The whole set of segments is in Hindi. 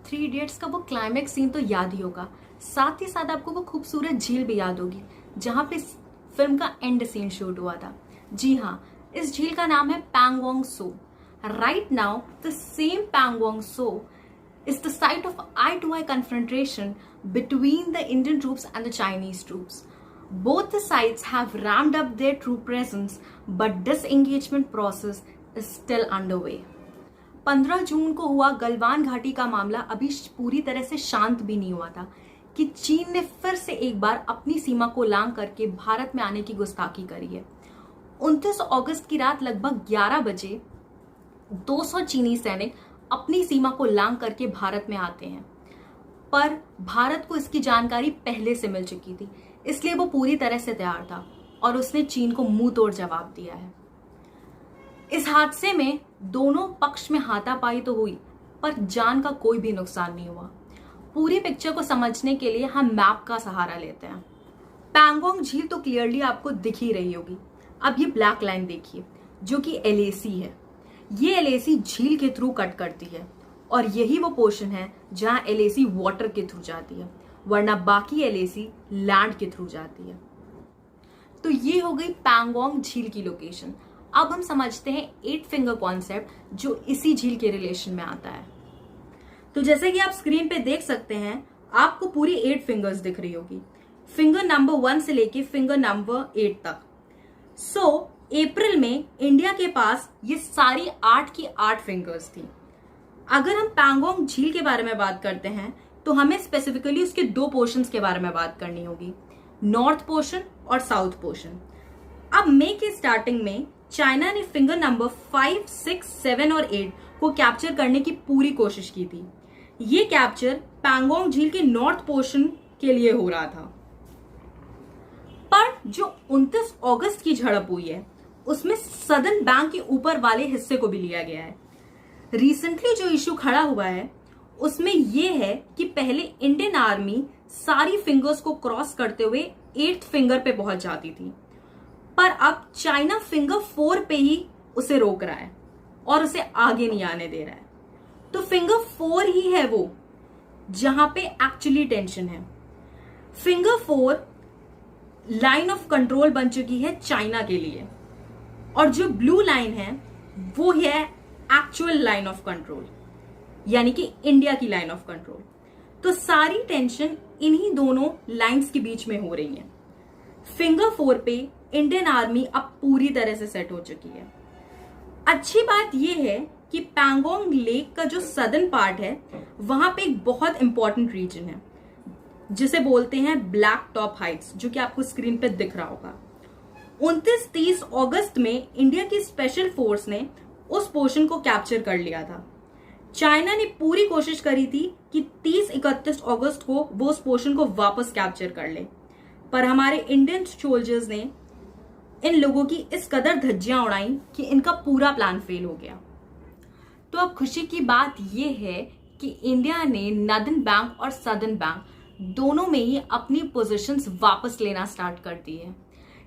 थ्री इडियट्स का वो क्लाइमेक्स सीन तो याद ही होगा, साथ ही साथ आपको वो खूबसूरत झील भी याद होगी जहां पे फिल्म का एंड सीन शूट हुआ था। जी हाँ, इस झील का नाम है Pangong Tso. Right now the same Pangong Tso is the site of eye-to-eye confrontation between the Indian troops and the Chinese troops. Both the sides have ramped up their troop presence, but disengagement process is still underway. 15 जून को हुआ गलवान घाटी का मामला अभी पूरी तरह से शांत भी नहीं हुआ था कि चीन ने फिर से एक बार अपनी सीमा को लांघ करके भारत में आने की गुस्ताखी करी है। 29 अगस्त की रात लगभग 11 बजे 200 चीनी सैनिक अपनी सीमा को लांघ करके भारत में आते हैं, पर भारत को इसकी जानकारी पहले से मिल चुकी थी, इसलिए वो पूरी तरह से तैयार था और उसने चीन को मुंह तोड़ जवाब दिया है। इस हादसे में दोनों पक्ष में हाथापाई तो हुई, पर जान का कोई भी नुकसान नहीं हुआ। पूरी पिक्चर को समझने के लिए हम मैप का सहारा लेते हैं। पैंगोंग झील तो क्लियरली आपको दिख ही रही होगी। अब ये ब्लैक लाइन देखिए जो कि एलएसी है। ये एलएसी झील के थ्रू कट करती है और यही वो पोर्शन है जहां एलएसी वाटर के थ्रू जाती है, वरना बाकी एलएसी लैंड के थ्रू जाती है। तो ये हो गई पैंगोंग झील की लोकेशन। अब हम समझते हैं 8 फिंगर कॉन्सेप्ट जो इसी झील के रिलेशन में आता है। तो जैसे कि आप स्क्रीन पे देख सकते हैं, आपको पूरी 8 फिंगर्स दिख रही होगी, फिंगर नंबर 1 से लेके फिंगर नंबर 8 तक। अप्रैल में इंडिया के पास ये सारी 8 की 8 फिंगर्स थी। अगर हम पैंगोंग झील के बारे में बात करते हैं तो हमें स्पेसिफिकली उसके 2 पोर्शंस के बारे में बात करनी होगी, नॉर्थ पोर्शन और साउथ पोर्शन। अब मई के स्टार्टिंग में चाइना ने फिंगर नंबर 5, 6, 7 और 8 को कैप्चर करने की पूरी कोशिश की थी। ये कैप्चर पैंगोंग झील के नॉर्थ पोर्शन के लिए हो रहा था, पर जो 29 अगस्त की झड़प हुई है उसमें सदर्न बैंक के ऊपर वाले हिस्से को भी लिया गया है। रिसेंटली जो इश्यू खड़ा हुआ है उसमें यह है कि पहले इंडियन आर्मी सारी फिंगर्स को क्रॉस करते हुए 8th फिंगर पे पहुंच जाती थी, पर अब चाइना फिंगर 4 पे ही उसे रोक रहा है और उसे आगे नहीं आने दे रहा है। तो फिंगर 4 ही है वो जहां पे एक्चुअली टेंशन है। फिंगर 4 लाइन ऑफ कंट्रोल बन चुकी है चाइना के लिए, और जो ब्लू लाइन है वो है एक्चुअल लाइन ऑफ कंट्रोल, यानी कि इंडिया की लाइन ऑफ कंट्रोल। तो सारी टेंशन इन्हीं दोनों लाइंस के बीच में हो रही है। फिंगर 4 पे इंडियन आर्मी अब पूरी तरह से सेट हो चुकी है। अच्छी बात यह है कि पैंगोंग लेक का जो सदर्न पार्ट है वहां पे एक बहुत इंपॉर्टेंट रीजन है जिसे बोलते हैं ब्लैक टॉप हाइट्स, जो कि आपको स्क्रीन पे दिख रहा होगा। 29-30 अगस्त में इंडिया की स्पेशल फोर्स ने उस पोर्शन को कैप्चर कर लिया था। चाइना ने पूरी कोशिश करी थी कि 30-31 अगस्त को वो उस पोर्शन को वापस कैप्चर कर ले, पर हमारे इंडियन सोल्जर्स ने इन लोगों की इस कदर धज्जियां उड़ाई कि इनका पूरा प्लान फेल हो गया। तो अब खुशी की बात यह है कि इंडिया ने नॉर्दर्न बैंक और सदर्न बैंक दोनों में ही अपनी पोजीशंस वापस लेना स्टार्ट कर दी है।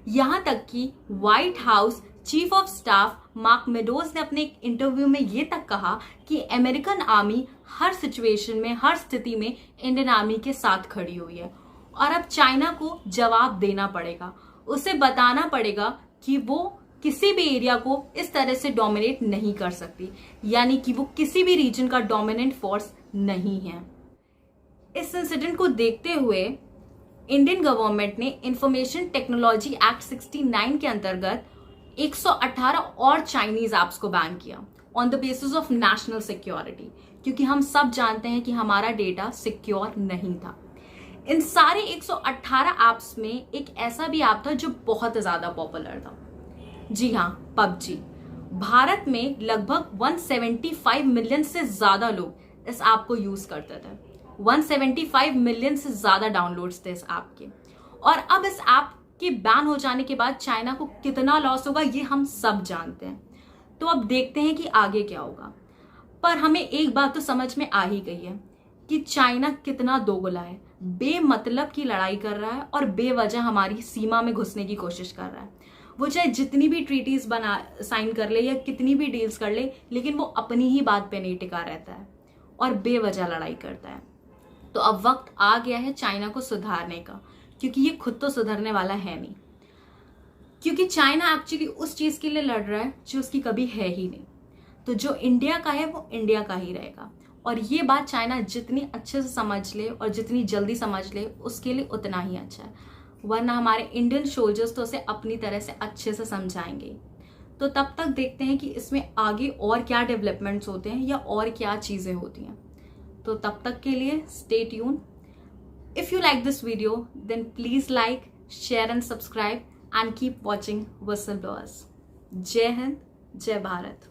यहां तक कि white house chief of staff mark meadows ने अपने एक इंटरव्यू में ये तक कहा कि अमेरिकन आर्मी हर सिचुएशन में, हर स्थिति में इंडियन आर्मी के साथ खड़ी हुई है और अब चाइना को जवाब देना पड़ेगा, उसे बताना पड़ेगा कि वो किसी भी एरिया को इस तरह से डोमिनेट नहीं कर सकती, यानी कि वो किसी भी रीजन का डोमिनेंट फोर्स नहीं है। इस इंसिडेंट को देखते हुए इंडियन गवर्नमेंट ने इंफॉर्मेशन टेक्नोलॉजी एक्ट 69 के अंतर्गत 118 और चाइनीज ऐप्स को बैन किया on the basis of national security, क्योंकि हम सब जानते हैं कि हमारा डेटा सिक्योर नहीं था। इन सारे 118 ऐप्स में एक ऐसा भी ऐप था जो बहुत ज्यादा पॉपुलर था। जी हाँ, पबजी। भारत में लगभग 175 मिलियन से ज्यादा लोग इस ऐप को यूज करते थे। 175 मिलियन से ज्यादा डाउनलोड्स थे इस ऐप के, और अब इस ऐप के बैन हो जाने के बाद चाइना को कितना लॉस होगा ये हम सब जानते हैं। तो अब देखते हैं कि आगे क्या होगा, पर हमें एक बात तो समझ में आ ही गई है कि चाइना कितना दोगला है, बेमतलब की लड़ाई कर रहा है और बेवजह हमारी सीमा में घुसने की कोशिश कर रहा है। वो चाहे जितनी भी ट्रीटीज साइन कर ले या कितनी भी डील्स कर ले, लेकिन वो अपनी ही बात पे नहीं टिका रहता है और बेवजह लड़ाई करता है। तो अब वक्त आ गया है चाइना को सुधारने का, क्योंकि ये खुद तो सुधरने वाला है नहीं, क्योंकि चाइना एक्चुअली उस चीज के लिए लड़ रहा है जो उसकी कभी है ही नहीं। तो जो इंडिया का है वो इंडिया का ही रहेगा, और ये बात चाइना जितनी अच्छे से समझ ले और जितनी जल्दी समझ ले उसके लिए उतना ही अच्छा है, वरना हमारे इंडियन सोल्जर्स तो उसे अपनी तरह से अच्छे से समझाएंगे। तो तब तक देखते हैं कि इसमें आगे और क्या डेवलपमेंट्स होते हैं या और क्या चीजें होती हैं। तो तब तक के लिए stay tune. If you like this video then please like, share and subscribe and keep watching whistle blowers. जय हिंद, जय भारत।